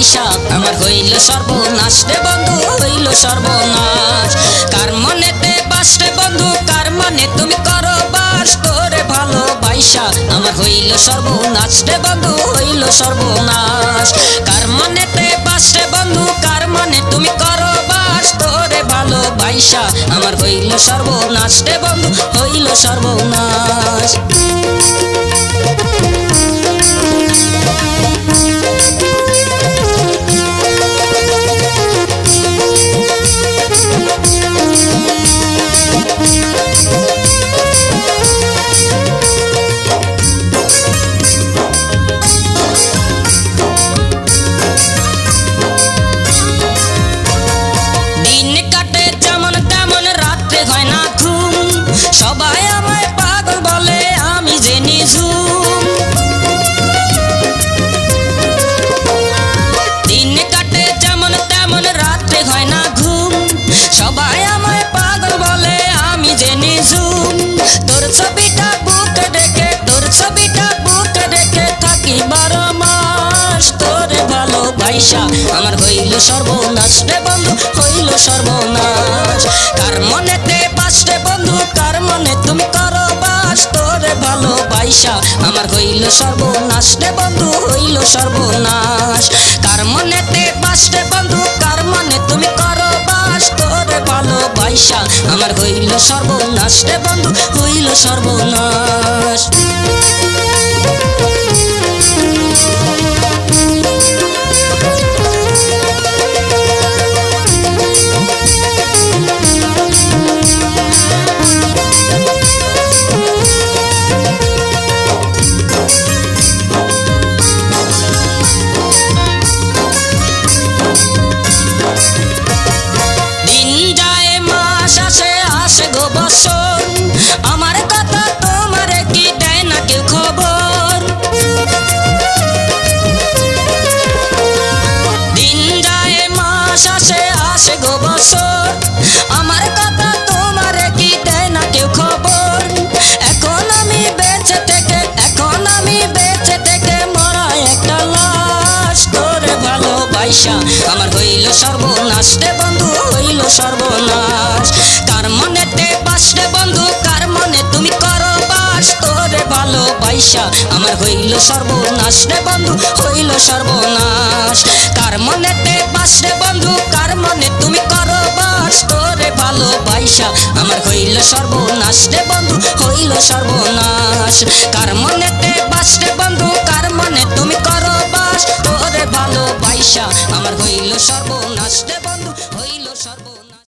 ভালোবাসা আমার হইল সর্বনাশ রে বন্ধু হইল সর্বনাশ। কার মনেতে বাস রে বন্ধু কার মনে তুমি করো বাস, তোরে ভালোবাসা আমার হইল সর্বনাশ রে বন্ধু হইল সর্বনাশ। কার মনেতে বাস রে বন্ধু কার মনে তুমি করো বাস, তোরে ভালোবাসা আমার হইল সর্বনাশ রে বন্ধু হইল সর্বনাশ। সবাই আমায় পাগল বলে আমি যে নিঝুম, দিন কাটে যেমন তেমন রাত্রে হয় না ঘুম। সবাই আমায় পাগল বলে আমি যে নিঝুম, তোর ছবিটা বুকে রেখে তোর ছবিটা বুকে রেখে থাকি 12 মাস। তোরে ভালোবাসা আমার হইল সর্বনাশ রে বন্ধু হইল সর্বনাশ। কার মনেতে বাস রে বন্ধু কার মনে তুমি করো বাস, তোরে ভালোবাসা আমার হইল সর্বনাশ রে বন্ধু হইল সর্বনাশ। কার মনেতে বাস রে বন্ধু কার মনে তুমি করো বাস, তোরে ভালোবাসা আমার হইল সর্বনাশ রে বন্ধু হইল সর্বনাশ। আমার কথা তোমারে কি দেয় না কেউ খবর, দিন যায় মাস আসে আসে গো বছর। আমার কথা তোমারে কি দেয় না কেউ খবর, এখন আমি বেঁচে থেকে মরা একটা লাশ। তোরে ভালোবাসা আমার হইল সর্বনাশ রে বন্ধু হইল সর্বনাশ। কার মনেতে বাস রে বন্ধু কার মনে তুমি করো বাস, তোরে ভালোবাসা আমার হইল সর্বনাশ রে বন্ধু হইল সর্বনাশ। কার মনেতে বাস রে বন্ধু কার মনে তুমি করো বাস, তোরে ভালোবাসা আমার হইল সর্বনাশ রে বন্ধু হইল সর্বনাশ। কার মনে